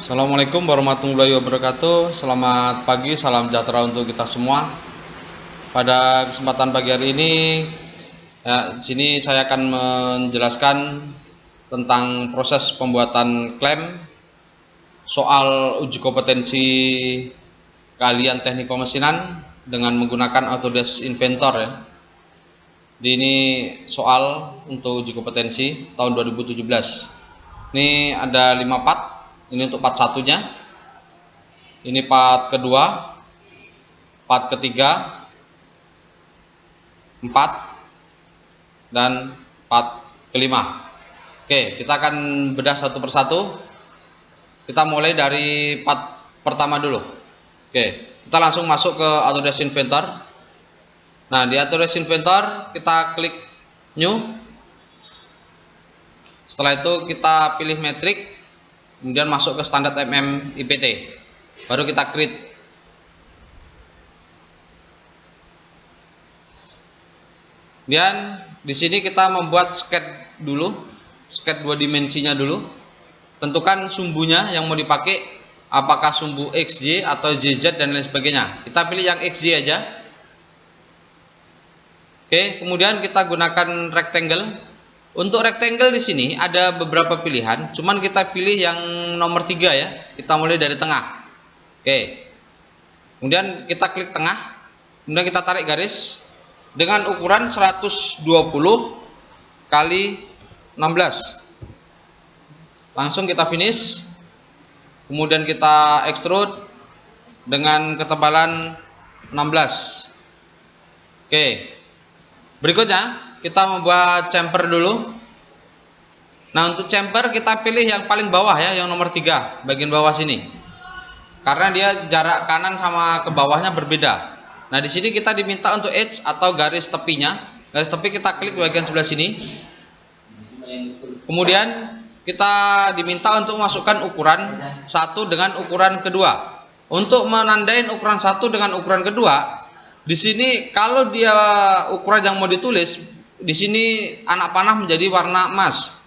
Assalamualaikum warahmatullahi wabarakatuh. Selamat pagi, salam sejahtera untuk kita semua. Pada kesempatan pagi hari ini, di sini saya akan menjelaskan tentang proses pembuatan klaim soal uji kompetensi keahlian teknik pemesinan dengan menggunakan Autodesk Inventor ya. Ini soal untuk uji kompetensi tahun 2017. Ini ada 5 part. Ini untuk part satunya, ini part kedua, part ketiga, 4, dan part kelima. Oke, kita akan bedah satu persatu. Kita mulai dari part pertama dulu. Oke, kita langsung masuk ke Autodesk Inventor. Nah, di Autodesk Inventor kita klik New. Setelah itu kita pilih metrik, kemudian masuk ke standar IPT, baru kita create. Kemudian di sini kita membuat sketch dulu, sketch 2 dimensinya dulu. Tentukan sumbunya yang mau dipakai, apakah sumbu XY atau ZZ dan lain sebagainya. Kita pilih yang XY aja. Oke, kemudian kita gunakan rectangle. Untuk rectangle di sini ada beberapa pilihan, cuman kita pilih yang nomor 3 ya. Kita mulai dari tengah. Oke. Kemudian kita klik tengah, kemudian kita tarik garis dengan ukuran 120 kali 16. Langsung kita finish. Kemudian kita extrude dengan ketebalan 16. Oke. Berikutnya kita membuat chamfer dulu. Nah, untuk chamfer kita pilih yang paling bawah ya, yang nomor 3, bagian bawah sini. Karena dia jarak kanan sama ke bawahnya berbeda. Nah, di sini kita diminta untuk edge atau garis tepinya. Garis tepi kita klik bagian sebelah sini. Kemudian kita diminta untuk masukkan ukuran 1 dengan ukuran kedua. Untuk menandain ukuran 1 dengan ukuran kedua, di sini kalau dia ukuran yang mau ditulis, di sini anak panah menjadi warna emas.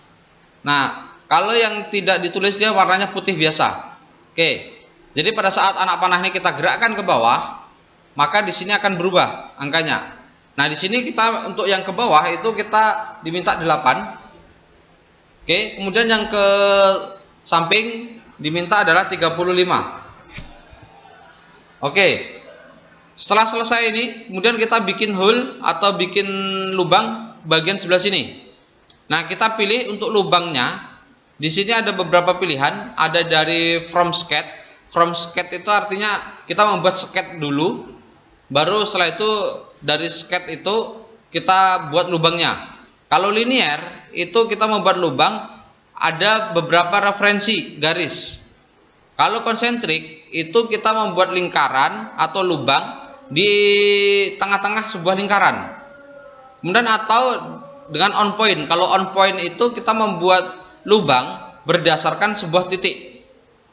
Nah, kalau yang tidak ditulis dia warnanya putih biasa. Oke. Jadi pada saat anak panah ini kita gerakkan ke bawah, maka di sini akan berubah angkanya. Nah, di sini kita untuk yang ke bawah itu kita diminta 8. Oke, kemudian yang ke samping diminta adalah 35. Oke. Setelah selesai ini, kemudian kita bikin hole atau bikin lubang bagian sebelah sini. Nah, kita pilih untuk lubangnya. Di sini ada beberapa pilihan. Ada dari from sketch. From sketch itu artinya kita membuat sketch dulu, baru setelah itu dari sketch itu kita buat lubangnya. Kalau linear itu kita membuat lubang ada beberapa referensi garis. Kalau konsentrik itu kita membuat lingkaran atau lubang di tengah-tengah sebuah lingkaran. Kemudian atau dengan on point. Kalau on point itu kita membuat lubang berdasarkan sebuah titik.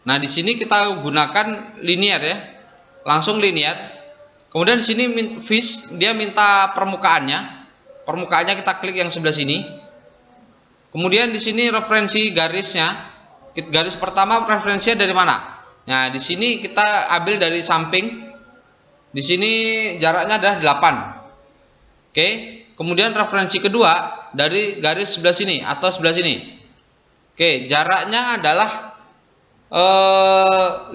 Nah, di sini kita gunakan linear ya. Langsung linear. Kemudian di sini fish, dia minta permukaannya. Permukaannya kita klik yang sebelah sini. Kemudian di sini referensi garisnya. Garis pertama referensinya dari mana? Nah, di sini kita ambil dari samping. Di sini jaraknya adalah 8. Oke, kemudian referensi kedua dari garis sebelah sini atau sebelah sini. Oke, jaraknya adalah 50.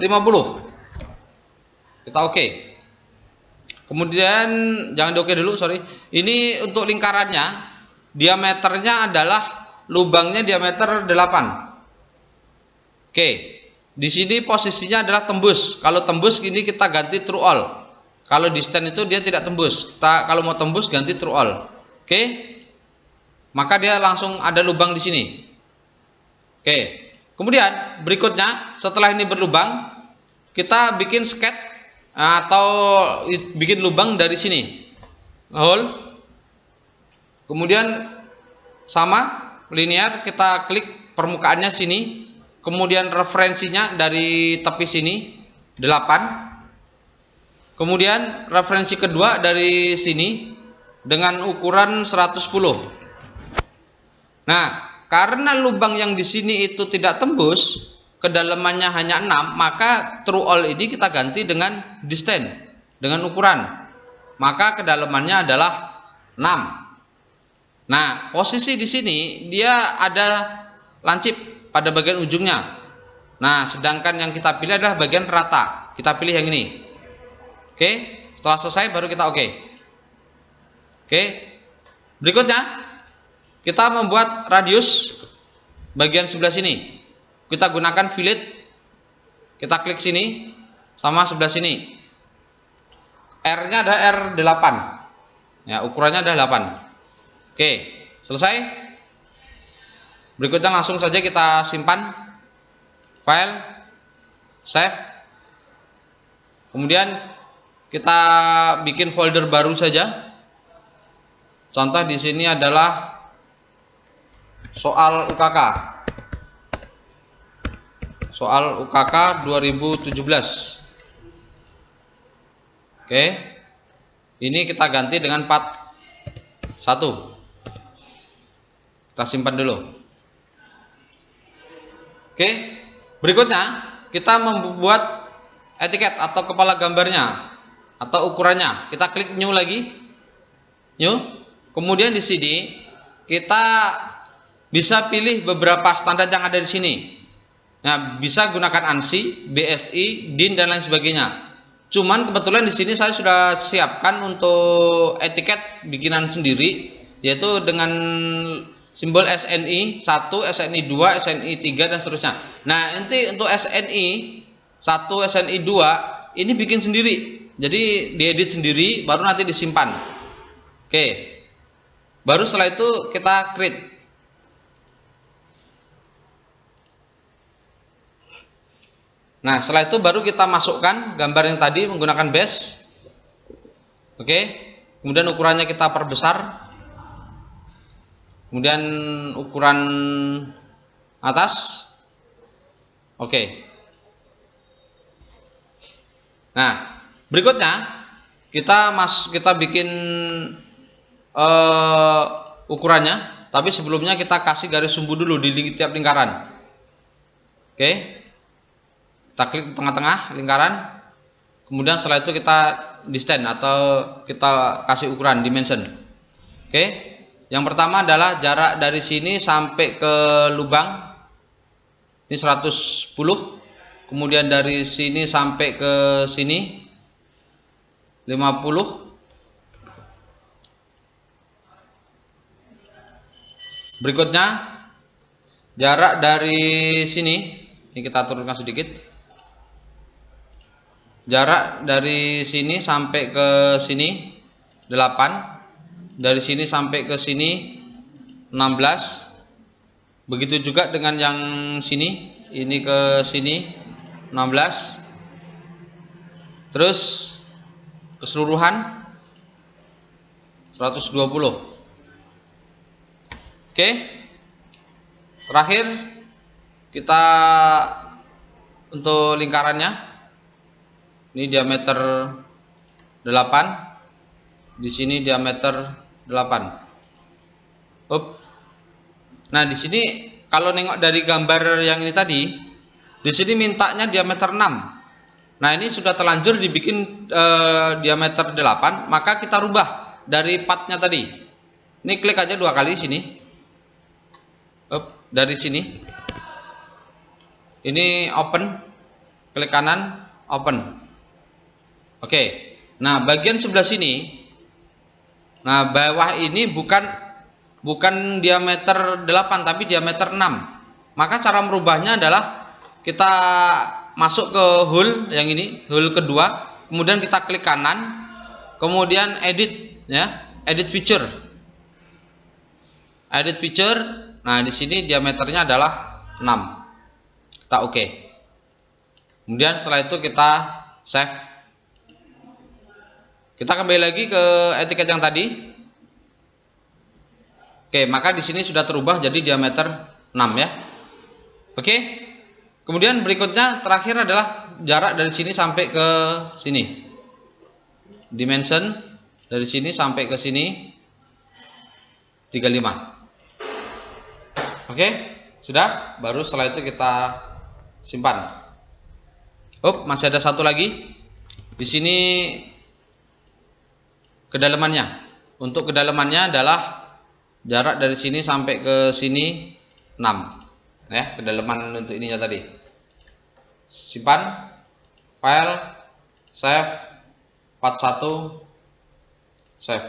Kita oke. Kemudian jangan di oke dulu, sorry. Ini untuk lingkarannya, diameternya adalah lubangnya diameter 8. Oke, di sini posisinya adalah tembus. Kalau tembus gini kita ganti true all. Kalau di stand itu dia tidak tembus. Kita kalau mau tembus ganti true all. Oke. Maka dia langsung ada lubang di sini. Oke. Kemudian berikutnya setelah ini berlubang, kita bikin sketch atau bikin lubang dari sini. Hole. Kemudian sama linear kita klik permukaannya sini. Kemudian referensinya dari tepi sini 8. Kemudian referensi kedua dari sini dengan ukuran 110. Nah, karena lubang yang di sini itu tidak tembus, kedalamannya hanya 6, maka true all ini kita ganti dengan distance, dengan ukuran. Maka kedalamannya adalah 6. Nah, posisi di sini dia ada lancip pada bagian ujungnya. Nah, sedangkan yang kita pilih adalah bagian rata. Kita pilih yang ini. Oke, setelah selesai baru kita oke. Oke. Berikutnya kita membuat radius bagian sebelah sini. Kita gunakan fillet. Kita klik sini sama sebelah sini. R-nya ada R8. Ya, ukurannya ada 8. Oke, selesai. Berikutnya langsung saja kita simpan. File, save. Kemudian kita bikin folder baru saja. Contoh di sini adalah soal UKK. Soal UKK 2017. Oke. Ini kita ganti dengan part 1. Kita simpan dulu. Oke. Berikutnya kita membuat etiket atau kepala gambarnya atau ukurannya. Kita klik new lagi. New. Kemudian di sini kita bisa pilih beberapa standar yang ada di sini. Nah, bisa gunakan ANSI, BSI, DIN dan lain sebagainya. Cuman kebetulan di sini saya sudah siapkan untuk etiket bikinan sendiri, yaitu dengan simbol SNI 1, SNI 2, SNI 3 dan seterusnya. Nah, nanti untuk SNI 1, SNI 2 ini bikin sendiri. Jadi diedit sendiri baru nanti disimpan. Oke. Baru setelah itu kita create. Nah, setelah itu baru kita masukkan gambar yang tadi menggunakan base. Oke. Kemudian ukurannya kita perbesar. Kemudian ukuran atas. Oke. Nah, berikutnya kita bikin ukurannya, tapi sebelumnya kita kasih garis sumbu dulu di tiap lingkaran. Oke. Kita klik tengah-tengah lingkaran. Kemudian setelah itu kita distance atau kita kasih ukuran dimension. Oke. Yang pertama adalah jarak dari sini sampai ke lubang. Ini 110. Kemudian dari sini sampai ke sini 50. Berikutnya jarak dari sini, ini kita turunkan sedikit. Jarak dari sini sampai ke sini 8. Dari sini sampai ke sini 16. Begitu juga dengan yang sini, ini ke sini 16. Terus keseluruhan 120. Oke. Terakhir kita untuk lingkarannya. Ini diameter 8. Di sini diameter 8. Nah, di sini kalau nengok dari gambar yang ini tadi, di sini mintanya diameter 6. Nah, ini sudah terlanjur dibikin diameter 8, maka kita rubah dari partnya tadi. Ini klik aja 2 kali sini. Dari sini. Ini open. Klik kanan, open. Oke. Nah, bagian sebelah sini. Nah, bawah ini bukan diameter 8 tapi diameter 6. Maka cara merubahnya adalah kita masuk ke hole yang ini, hole kedua, kemudian kita klik kanan, kemudian edit ya, edit feature. Edit feature. Nah, di sini diameternya adalah 6. Kita oke. Kemudian setelah itu kita save. Kita kembali lagi ke etiket yang tadi. Oke, maka di sini sudah terubah jadi diameter 6 ya. Oke. Kemudian berikutnya terakhir adalah jarak dari sini sampai ke sini. Dimension dari sini sampai ke sini 35. Oke, sudah. Baru setelah itu kita simpan. Masih ada satu lagi. Di sini kedalamannya. Untuk kedalamannya adalah jarak dari sini sampai ke sini 6. Ya, kedalaman untuk ininya tadi. Simpan, file, save, part 1, save.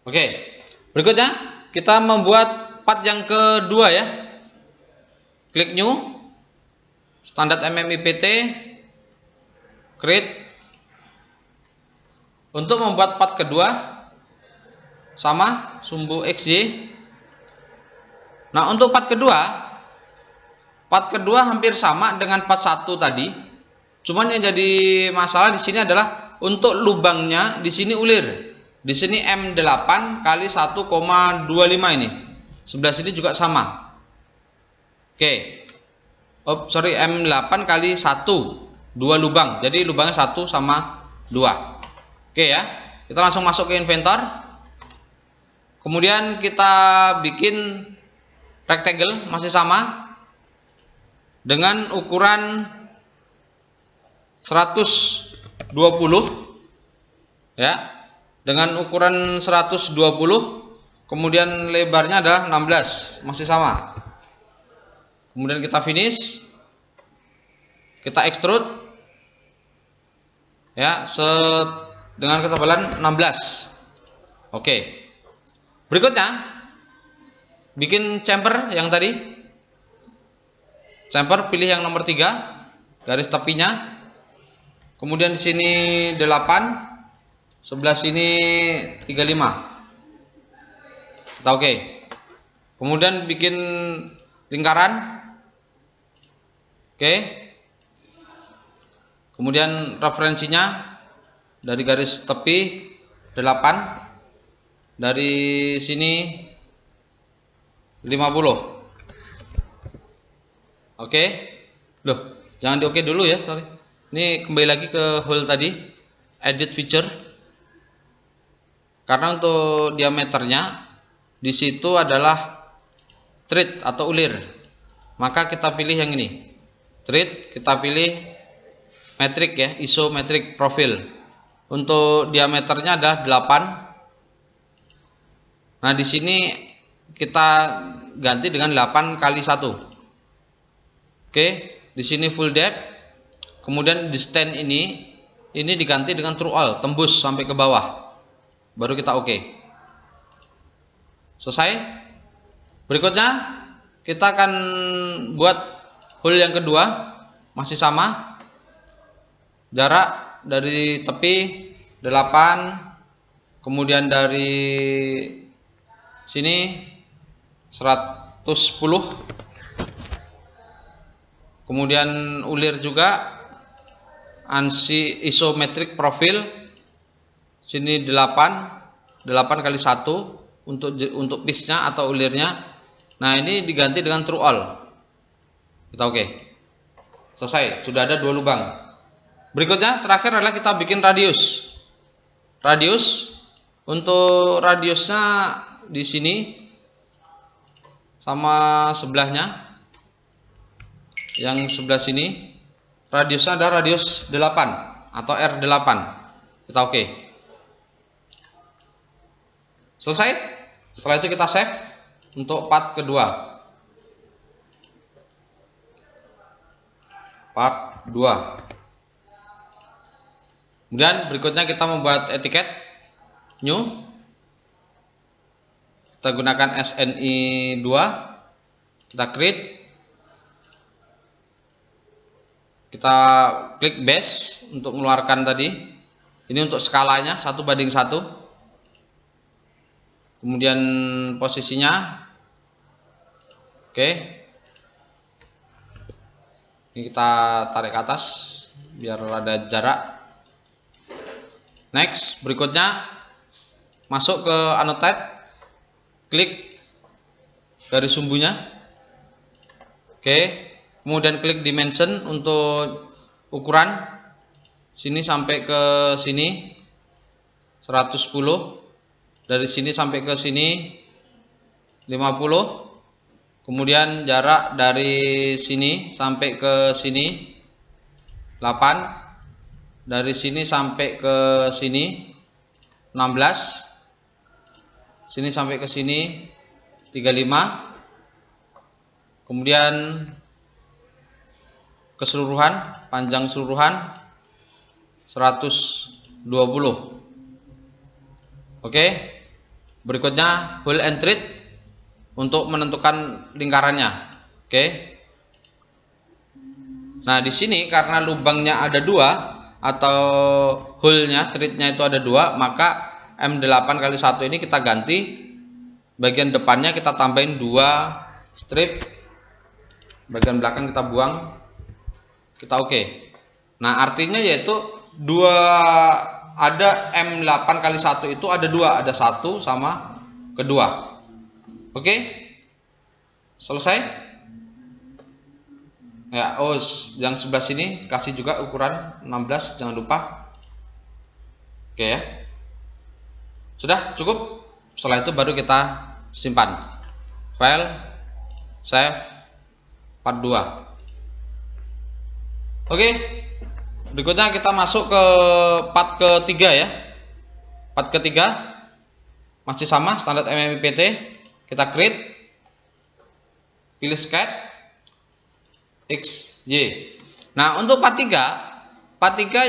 Oke, berikutnya kita membuat part yang kedua ya. Klik new, standar MMIPT, create. Untuk membuat part kedua sama sumbu XY. Nah, untuk part kedua hampir sama dengan part 1 tadi. Cuman yang jadi masalah di sini adalah untuk lubangnya di sini ulir. Di sini M8 kali 1,25 ini. Sebelah sini juga sama. Oke. M8 kali 1, 2 lubang. Jadi lubangnya 1 sama 2. Oke ya. Kita langsung masuk ke inventor. Kemudian kita bikin rectangle masih sama dengan ukuran 120 ya. Dengan ukuran 120, kemudian lebarnya adalah 16, masih sama. Kemudian kita finish, kita extrude ya, dengan ketebalan 16. Oke. Berikutnya bikin chamfer yang tadi. Chamfer pilih yang nomor 3, garis tepinya. Kemudian di sini 8, sebelah sini 35. Kita oke. Kemudian bikin lingkaran. Oke. Kemudian referensinya dari garis tepi 8, dari sini 50. Oke. Loh, jangan di oke dulu ya, sorry. Ini kembali lagi ke hole tadi, edit feature. Karena untuk diameternya di situ adalah thread atau ulir, maka kita pilih yang ini, thread. Kita pilih metric ya, isometric profile. Untuk diameternya adalah 8. Nah, di sini kita ganti dengan 8 kali 1. Oke, di sini full depth. Kemudian distance ini diganti dengan true all, tembus sampai ke bawah. Baru kita oke. Selesai. Berikutnya kita akan buat hole yang kedua, masih sama. Jarak dari tepi 8, kemudian dari sini 110. Kemudian ulir juga isometric profile. Sini 8 kali 1 untuk piece-nya atau ulirnya. Nah, ini diganti dengan true all. Kita oke. Selesai, sudah ada 2 lubang. Berikutnya terakhir adalah kita bikin radius. Untuk radiusnya di sini sama sebelahnya. Yang sebelah sini radiusnya ada radius 8 atau R8. Kita oke. Selesai. Setelah itu kita save untuk part kedua. Part 2. Kemudian berikutnya kita membuat etiket new. Kita gunakan SNI 2. Kita create. Kita klik base untuk mengeluarkan tadi. Ini untuk skalanya 1:1. Kemudian posisinya oke. Ini kita tarik ke atas biar ada jarak. Next, berikutnya masuk ke annotate, klik garis sumbunya. Oke. Kemudian klik dimension untuk ukuran sini sampai ke sini 110. Dari sini sampai ke sini 50. Kemudian jarak dari sini sampai ke sini 8. Dari sini sampai ke sini 16. Sini sampai ke sini 35. Kemudian keseluruhan, panjang keseluruhan 120. Oke. Berikutnya hole and thread untuk menentukan lingkarannya. Oke. Nah, di sini karena lubangnya ada 2 atau hole-nya, thread-nya itu ada 2, maka M8 kali 1 ini kita ganti. Bagian depannya kita tambahin 2 strip. Bagian belakang kita buang. Kita oke. Nah, artinya yaitu ada M8 kali 1 itu ada 2, ada 1 sama kedua. Oke. Selesai? Ya, yang sebelah sini kasih juga ukuran 16, jangan lupa. Oke ya. Sudah cukup. Setelah itu baru kita simpan. File, save, part 2. Oke. Berikutnya kita masuk ke part ketiga ya. Part ketiga masih sama standar MMIPT. Kita create, pilih sketch X, Y. Nah, untuk part 3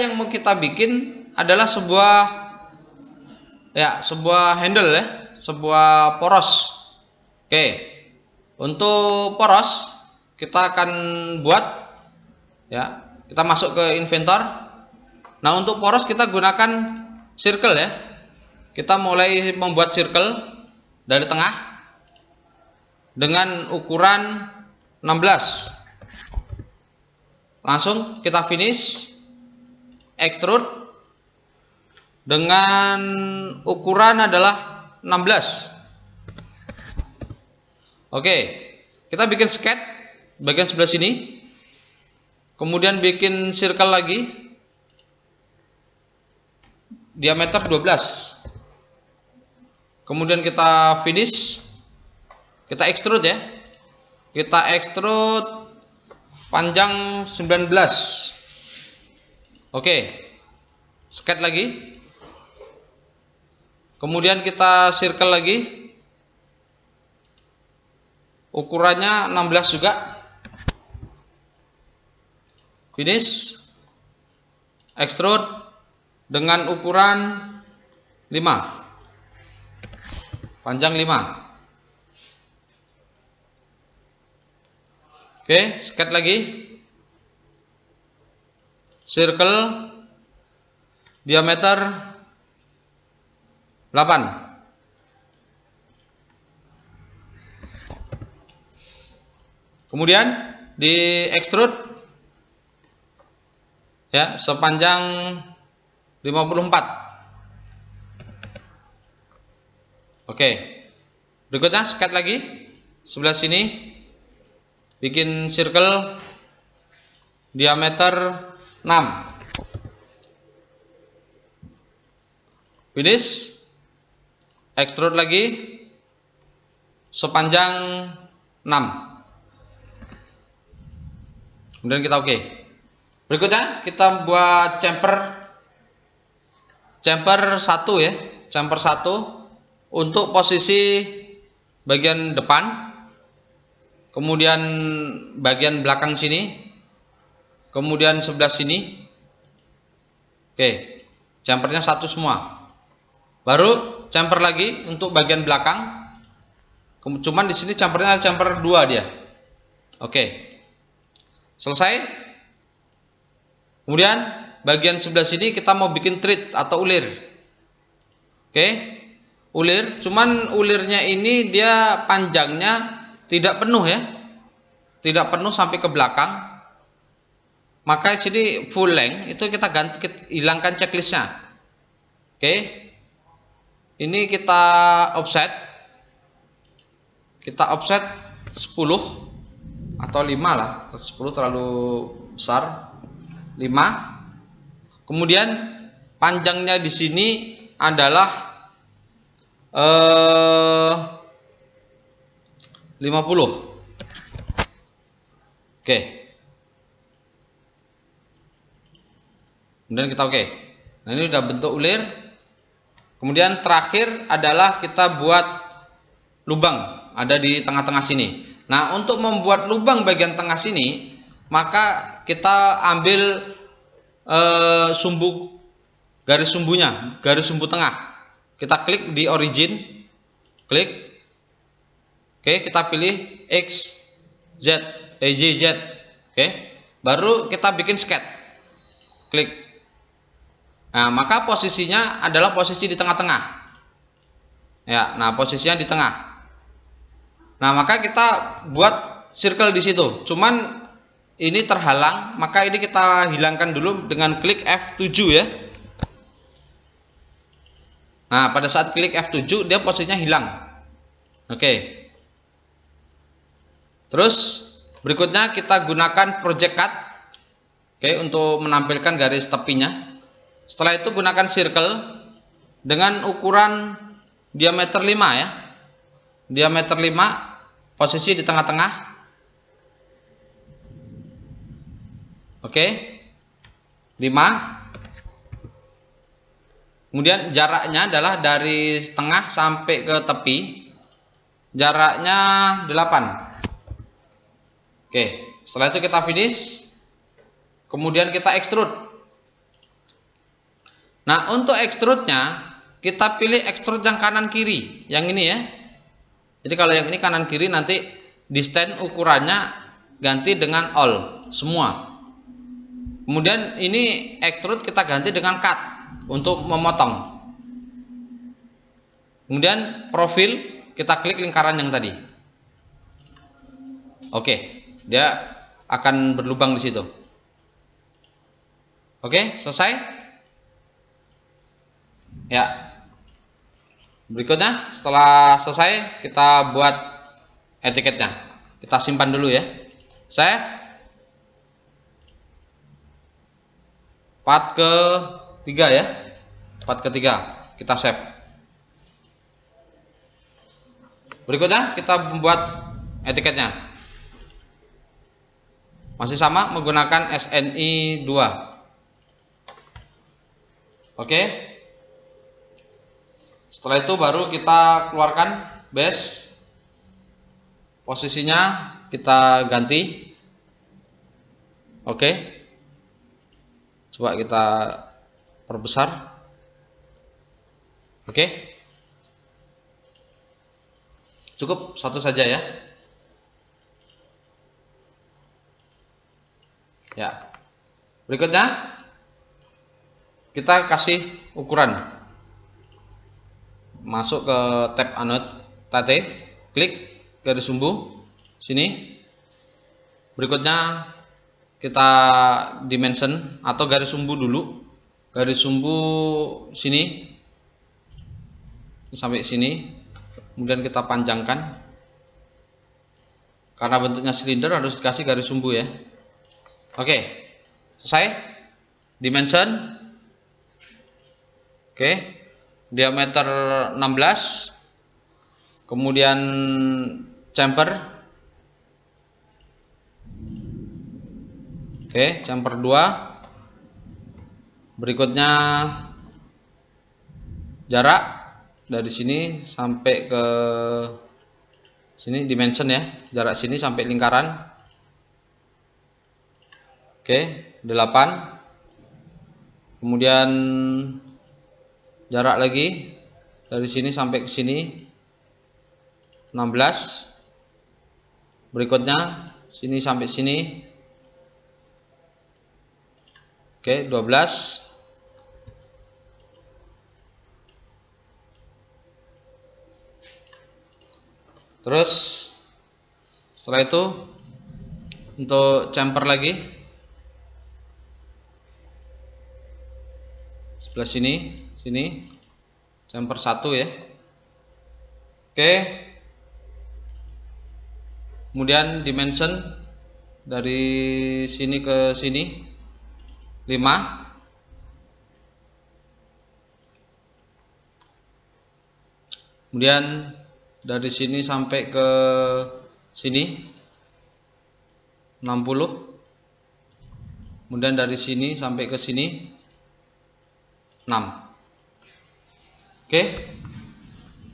yang mau kita bikin adalah sebuah handle ya, sebuah poros. Oke. Untuk poros kita akan buat ya. Kita masuk ke inventor. Nah, untuk poros kita gunakan circle ya. Kita mulai membuat circle dari tengah dengan ukuran 16. Langsung kita finish, extrude dengan ukuran adalah 16. Oke, kita bikin sketch bagian sebelah sini, kemudian bikin circle lagi, diameter 12. Kemudian kita finish, kita extrude ya, kita extrude panjang 19. Oke. Sketch lagi. Kemudian kita circle lagi. Ukurannya 16 juga. Finish. Extrude dengan ukuran 5. Panjang 5. Oke, sketch lagi. Circle diameter 8. Kemudian di extrude ya, sepanjang 54. Oke. Berikutnya sketch lagi sebelah sini. Bikin circle diameter 6. Finish. Extrude lagi sepanjang 6. Kemudian kita oke. Berikutnya kita buat chamfer 1 ya. Chamfer 1 untuk posisi bagian depan. Kemudian bagian belakang sini, kemudian sebelah sini. Oke, chamfernya 1 semua. Baru chamfer lagi untuk bagian belakang. Cuman di sini chamfernya chamfer 2 dia. Oke, selesai. Kemudian bagian sebelah sini kita mau bikin thread atau ulir. Oke, ulir. Cuman ulirnya ini dia panjangnya tidak penuh ya, tidak penuh sampai ke belakang. Maka sini full length itu kita ganti, hilangkan checklistnya. Oke, ini kita offset 10 atau 5 lah, 10 terlalu besar, 5. Kemudian panjangnya di sini adalah 50. Oke. Kemudian kita oke. Nah, ini udah bentuk ulir. Kemudian terakhir adalah kita buat lubang ada di tengah-tengah sini. Nah, untuk membuat lubang bagian tengah sini, maka kita ambil sumbu garis sumbunya, garis sumbu tengah. Kita klik di origin, klik. Oke, kita pilih X, Z, Y, Z. Oke, baru kita bikin sketch. Klik. Nah, maka posisinya adalah posisi di tengah-tengah. Ya, nah posisinya di tengah. Nah, maka kita buat circle di situ. Cuman ini terhalang, maka ini kita hilangkan dulu dengan klik F7 ya. Nah, pada saat klik F7 dia posisinya hilang. Oke. Terus berikutnya kita gunakan project cut. Oke, untuk menampilkan garis tepinya. Setelah itu gunakan circle dengan ukuran diameter 5 ya. Diameter 5, posisi di tengah-tengah. Oke. 5. Kemudian jaraknya adalah dari tengah sampai ke tepi. Jaraknya 8. Oke, setelah itu kita finish. Kemudian kita extrude. Nah, untuk extrude-nya kita pilih extrude yang kanan kiri, yang ini ya. Jadi kalau yang ini kanan kiri, nanti di stand ukurannya ganti dengan all semua. Kemudian ini extrude kita ganti dengan cut untuk memotong. Kemudian profil kita klik lingkaran yang tadi. Oke, dia akan berlubang di situ. Oke, selesai. Ya. Berikutnya setelah selesai kita buat etiketnya. Kita simpan dulu ya. Save. Part ketiga ya. Part ketiga kita save. Berikutnya kita membuat etiketnya. Masih sama menggunakan SNI 2. Oke. Setelah itu baru kita keluarkan base. Posisinya kita ganti. Oke. Coba kita perbesar. Oke. Cukup satu saja ya. Ya. Berikutnya kita kasih ukuran. Masuk ke tab annotate, klik garis sumbu sini. Berikutnya kita dimension atau garis sumbu dulu. Garis sumbu sini sampai sini. Kemudian kita panjangkan. Karena bentuknya silinder harus dikasih garis sumbu ya. Oke, selesai. Dimension. Oke. Diameter 16. Kemudian chamfer. Oke, chamfer 2. Berikutnya jarak dari sini sampai ke sini, dimension ya. Jarak sini sampai lingkaran. Oke, 8. Kemudian jarak lagi dari sini sampai ke sini 16. Berikutnya sini sampai sini. Oke, 12. Terus setelah itu untuk chamfer lagi sebelah sini chamfer 1 ya. Oke. Kemudian dimension dari sini ke sini 5. Kemudian dari sini sampai ke sini 60. Kemudian dari sini sampai ke sini 6. Oke.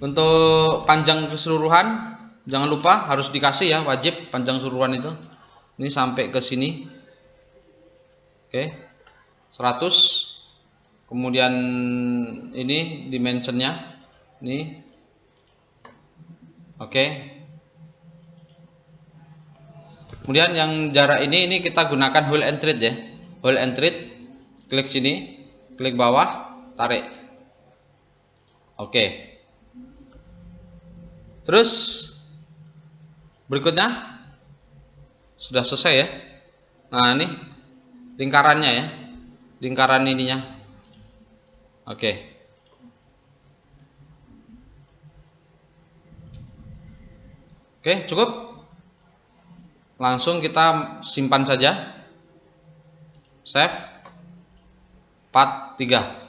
Untuk panjang keseluruhan jangan lupa harus dikasih ya, wajib panjang keseluruhan itu. Ini sampai ke sini. Oke. 100. Kemudian ini dimensionnya ini. Oke. Kemudian yang jarak ini kita gunakan hold and treat ya. Hold and treat, klik sini, klik bawah, tarik. Oke. Terus berikutnya sudah selesai ya. Nah, ini lingkarannya ya. Lingkaran ininya. Oke. Oke, cukup. Langsung kita simpan saja. Save. Part 3.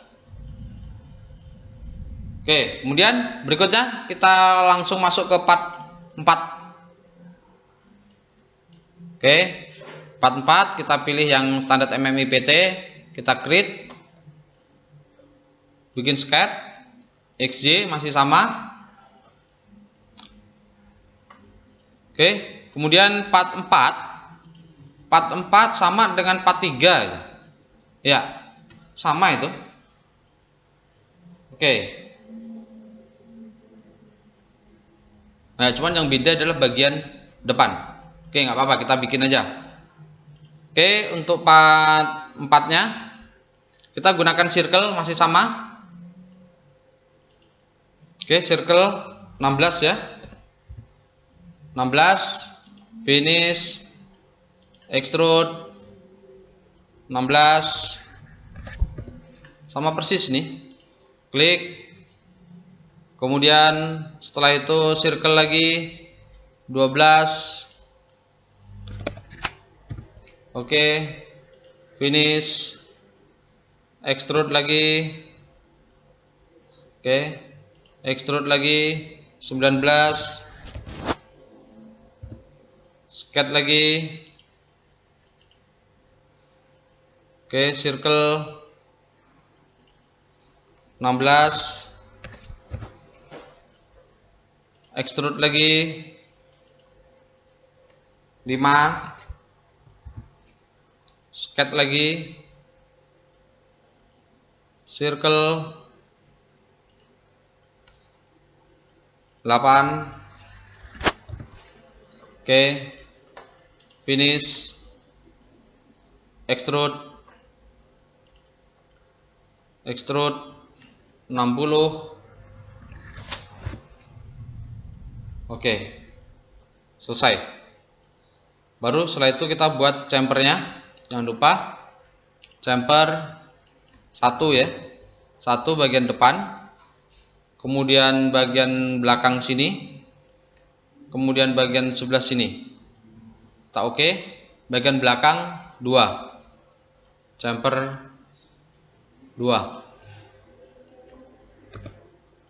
Oke, kemudian berikutnya kita langsung masuk ke part 4. Oke, part 4 kita pilih yang standar MMIPT, kita create, bikin sketch, XY masih sama. Oke. Kemudian part 4 sama dengan part 3 ya, sama itu. Oke. Nah, cuman yang beda adalah bagian depan. Oke, nggak apa-apa, kita bikin aja. Oke, untuk part 4-nya kita gunakan circle masih sama. Oke, circle 16 ya. 16, finish, extrude 16, sama persis nih. Klik. Kemudian setelah itu circle lagi 12. Oke. Finish, extrude lagi. Oke. Extrude lagi 19. Sketch lagi. Oke, circle 16. Extrude lagi 5. Sketch lagi. Circle 8. Oke. Finish, extrude 60. Oke, selesai. Baru setelah itu kita buat chamfernya. Jangan lupa chamfer 1 ya, 1 bagian depan, kemudian bagian belakang sini, kemudian bagian sebelah sini. Tak oke. Bagian belakang 2, chamfer 2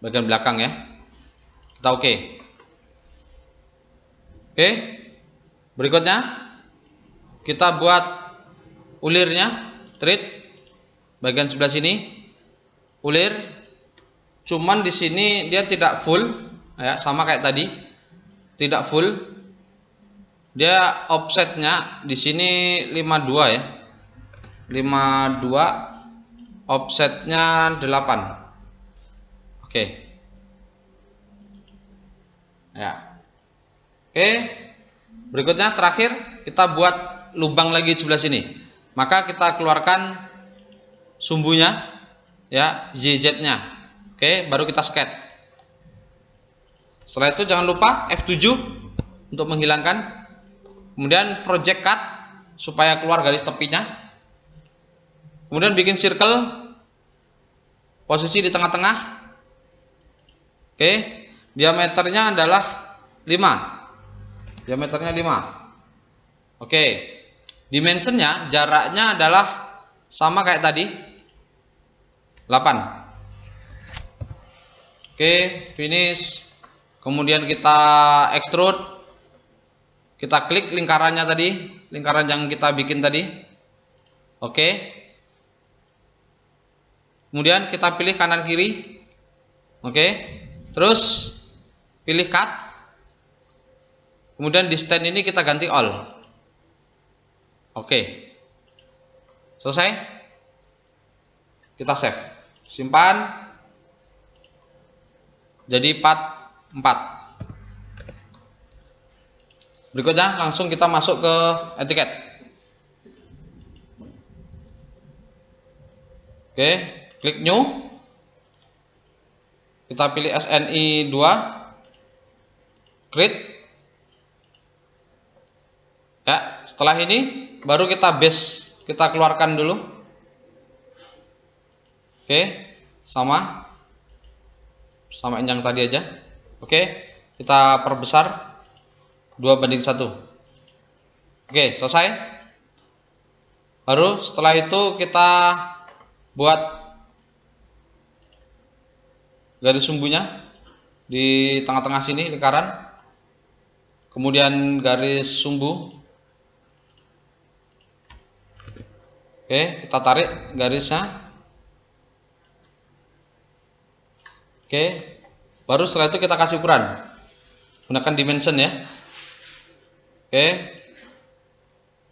bagian belakang ya, kita oke. Oke, berikutnya kita buat ulirnya, treat bagian sebelah sini, ulir. Cuman di sini dia tidak full ya, sama kayak tadi, tidak full. Dia offsetnya di sini 52 ya, 52, offsetnya 8. Oke. Ya. Oke. Berikutnya terakhir kita buat lubang lagi di sebelah sini. Maka kita keluarkan sumbunya ya, ZZ-nya. Oke, baru kita sketch. Setelah itu jangan lupa F7 untuk menghilangkan. Kemudian project cut supaya keluar garis tepinya. Kemudian bikin circle, posisi di tengah-tengah. Oke, diameternya adalah 5. Diameternya 5. Oke. Dimensionnya, jaraknya adalah sama kayak tadi, 8. Oke, finish. Kemudian kita extrude. Kita klik lingkarannya tadi, lingkaran yang kita bikin tadi. Oke. Kemudian kita pilih kanan kiri. Oke. Terus pilih cut. Kemudian di stand ini kita ganti all. Oke. Selesai. Kita save. Simpan. Jadi part 4. Berikutnya langsung kita masuk ke etiket. Oke, klik new. Kita pilih SNI 2. Create. Ya, setelah ini baru kita base, kita keluarkan dulu. Oke, samain yang tadi aja. Oke, kita perbesar 2:1. Oke, selesai. Baru setelah itu kita buat garis sumbunya di tengah-tengah sini, lingkaran. Kemudian garis sumbu. Oke, kita tarik garisnya. Oke, baru setelah itu kita kasih ukuran. Gunakan dimension ya. Oke,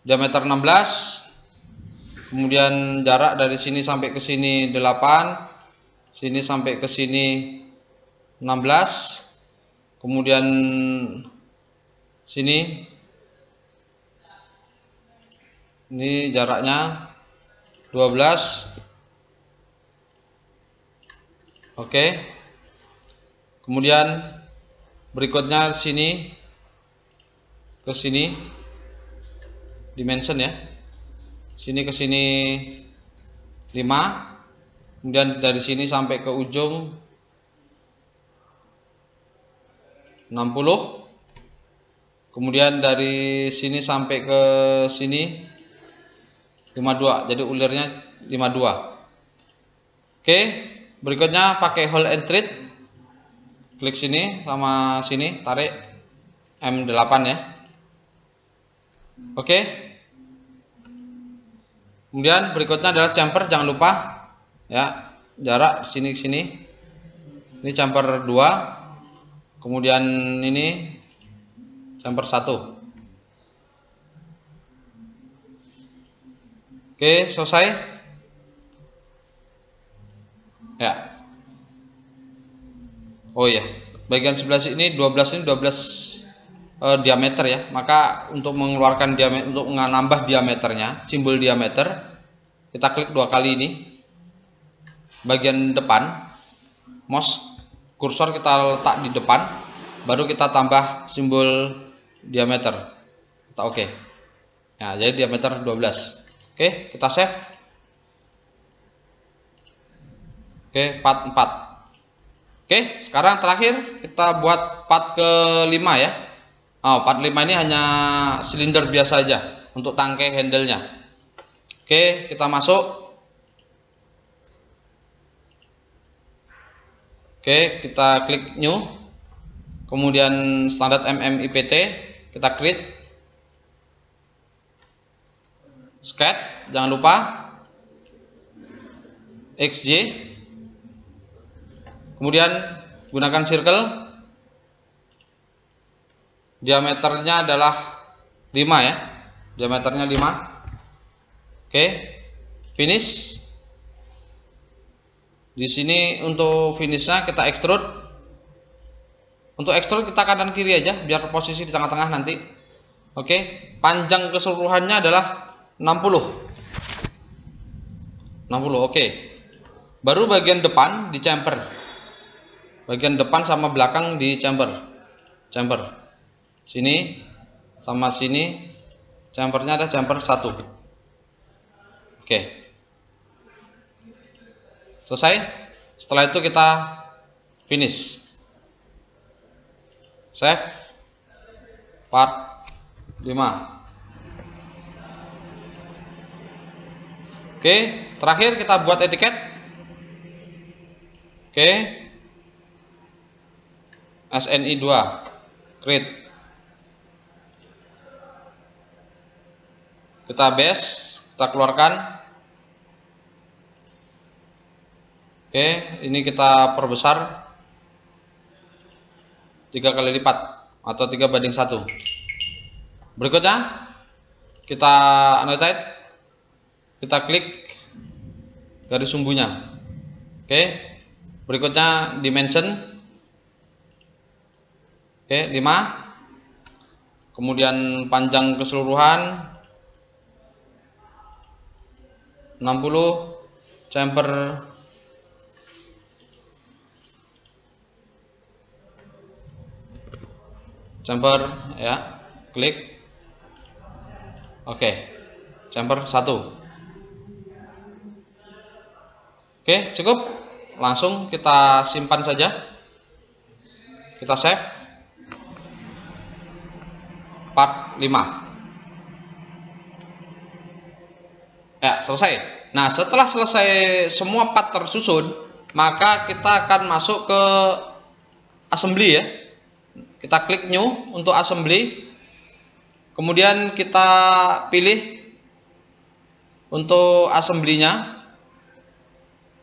diameter 16. Kemudian jarak dari sini sampai ke sini 8. Sini sampai ke sini 16. Kemudian sini ini jaraknya 12. Oke. Kemudian berikutnya sini ke sini dimension ya. Sini ke sini 5. Kemudian dari sini sampai ke ujung 60. Kemudian dari sini sampai ke sini 52. Jadi ulirnya 52. Oke, berikutnya pakai hold and treat. Klik sini sama sini, tarik M8 ya. Oke. Kemudian berikutnya adalah chamfer, jangan lupa ya, jarak sini ke sini. Ini chamfer 2. Kemudian ini chamfer 1. Oke, selesai. Ya. Oh iya, bagian sebelah sini 12 diameter ya. Maka untuk mengeluarkan diameter, untuk menambah diameternya, simbol diameter, kita klik 2 kali ini. Bagian depan, mouse kursor kita letak di depan, baru kita tambah simbol diameter. Kita oke. Nah, jadi diameter 12. Oke, kita save. Oke, part 4. Oke, sekarang terakhir kita buat part ke-5 ya. Part 5 ini hanya silinder biasa aja untuk tangkai handle-nya. Oke, kita masuk. Oke, kita klik new. Kemudian standar IPT, kita create. Sketch, jangan lupa. XY. Kemudian gunakan circle. Diameternya adalah 5 ya. Diameternya 5. Oke. Finish. Di sini untuk finishnya kita extrude. Untuk extrude kita kanan kiri aja biar posisi di tengah-tengah nanti. Oke. Panjang keseluruhannya adalah 60. 60. Oke. Baru bagian depan di chamfer. Bagian depan sama belakang di chamfer. Sini sama sini chamfernya ada chamfer 1. Oke. Selesai. Setelah itu kita finish. Save. Part 5. Oke, terakhir kita buat etiket. Oke. SNI 2. Create. Kita base, kita keluarkan. Oke, ini kita perbesar 3 kali lipat atau 3:1. Berikutnya kita annotate, kita klik garis sumbunya. Oke, berikutnya dimension. Oke, 5. Kemudian panjang keseluruhan 60, chamfer ya, klik. Oke, chamfer 1. Oke, cukup. Langsung kita simpan saja, kita save. Part 5 ya, selesai. Nah, setelah selesai semua part tersusun, maka kita akan masuk ke assembly ya. Kita klik new untuk assembly. Kemudian kita pilih untuk assembly-nya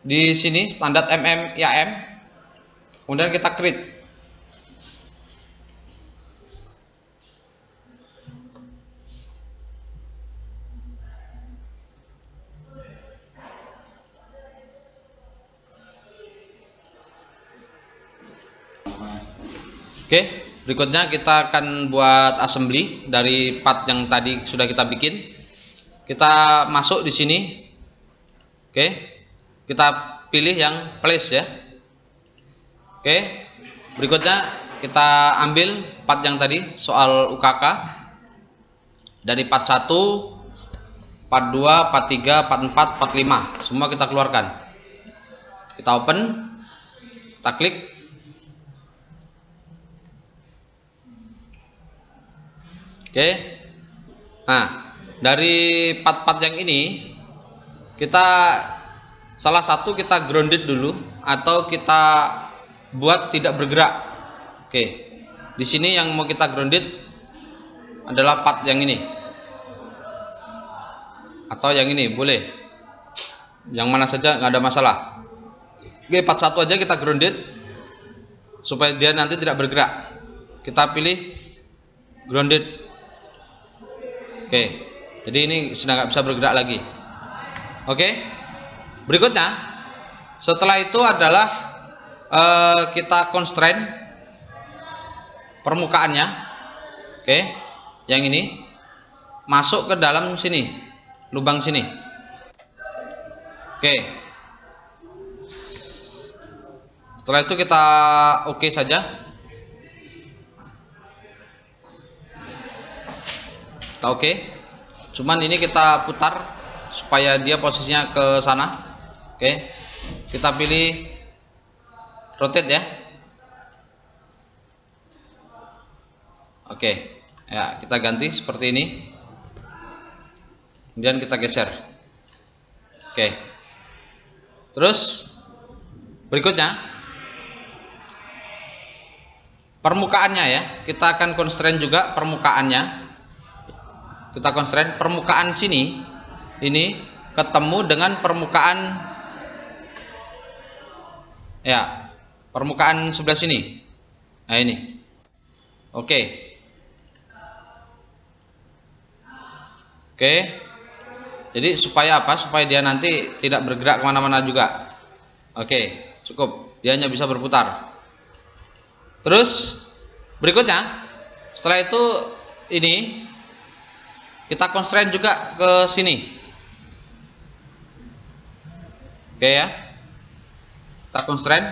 di sini standar IAM. Kemudian kita create. Oke, berikutnya kita akan buat assembly dari part yang tadi sudah kita bikin. Kita masuk di sini. Oke, kita pilih yang place ya. Oke, berikutnya kita ambil part yang tadi soal UKK dari part 1, part 2, part 3, part 4, part 5, semua kita keluarkan. Kita open, kita klik. Oke, nah dari part-part yang ini kita salah satu kita grounded dulu atau kita buat tidak bergerak. Oke, di sini yang mau kita grounded adalah part yang ini atau yang ini, boleh yang mana saja, nggak ada masalah. Oke, part 1 aja kita grounded supaya dia nanti tidak bergerak. Kita pilih grounded. Oke, jadi ini sudah nggak bisa bergerak lagi. Oke, berikutnya setelah itu adalah kita constraint permukaannya. Oke, yang ini masuk ke dalam sini, lubang sini. Oke, setelah itu kita oke saja. Kita oke. Cuman ini kita putar supaya dia posisinya ke sana. Oke, kita pilih rotate ya. Oke, ya kita ganti seperti ini. Kemudian kita geser. Oke, terus berikutnya permukaannya ya, kita akan constraint juga permukaannya. Kita constraint permukaan sini ini ketemu dengan permukaan ya, permukaan sebelah sini. Nah ini. Oke. Oke. Jadi supaya apa? Supaya dia nanti tidak bergerak kemana-mana juga. Oke, cukup. Dia hanya bisa berputar. Terus berikutnya, setelah itu ini kita constraint juga ke sini. Oke ya. Kita constraint.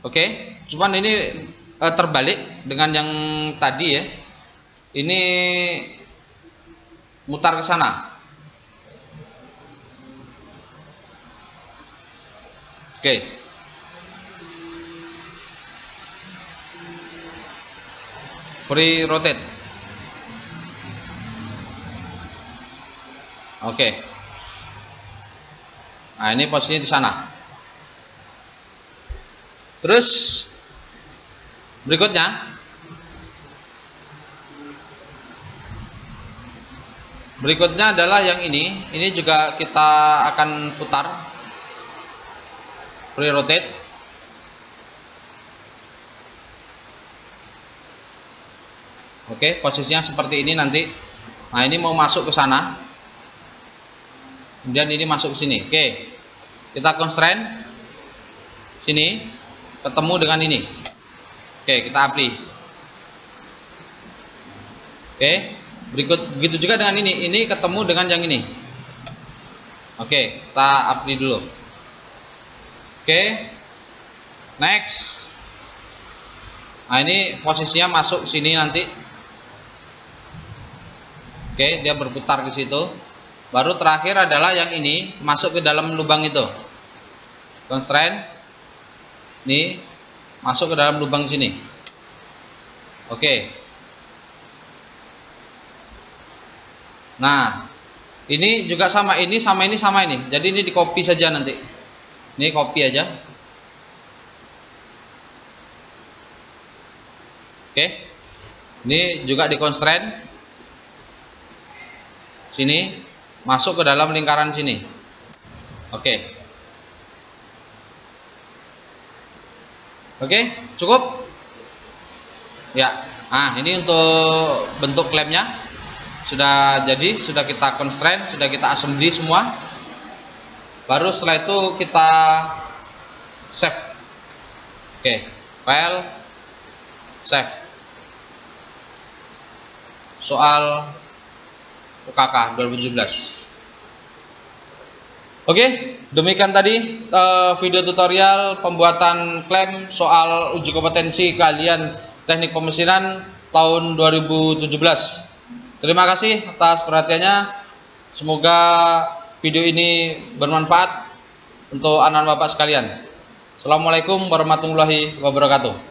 Oke, cuman ini terbalik dengan yang tadi ya. Ini mutar ke sana. Oke. Free rotate. Oke. Nah, ini posisinya di sana. Terus berikutnya Berikutnya adalah yang ini juga kita akan putar, free rotate. Oke, posisinya seperti ini nanti. Nah, ini mau masuk ke sana, kemudian ini masuk ke sini. Oke, kita constraint sini, ketemu dengan ini. Oke, kita apply. Oke, begitu juga dengan ini ketemu dengan yang ini. Oke, kita apply dulu. Oke, next. Nah, ini posisinya masuk sini nanti. Oke, dia berputar ke situ. Baru terakhir adalah yang ini masuk ke dalam lubang itu. Constraint ini masuk ke dalam lubang sini. Oke. Nah, ini juga sama ini. Jadi ini di copy saja nanti. Ini copy aja. Oke. Ini juga di constraint sini, masuk ke dalam lingkaran sini. Oke. Oke, cukup? Ya. Nah, ini untuk bentuk klemnya sudah jadi, sudah kita constraint, sudah kita assembly semua. Baru setelah itu kita save. Oke, file save. Soal UKK 2017. Oke, demikian tadi video tutorial pembuatan klem soal uji kompetensi keahlian teknik pemesinan tahun 2017. Terima kasih atas perhatiannya. Semoga video ini bermanfaat untuk anak-anak Bapak sekalian. Assalamualaikum warahmatullahi wabarakatuh.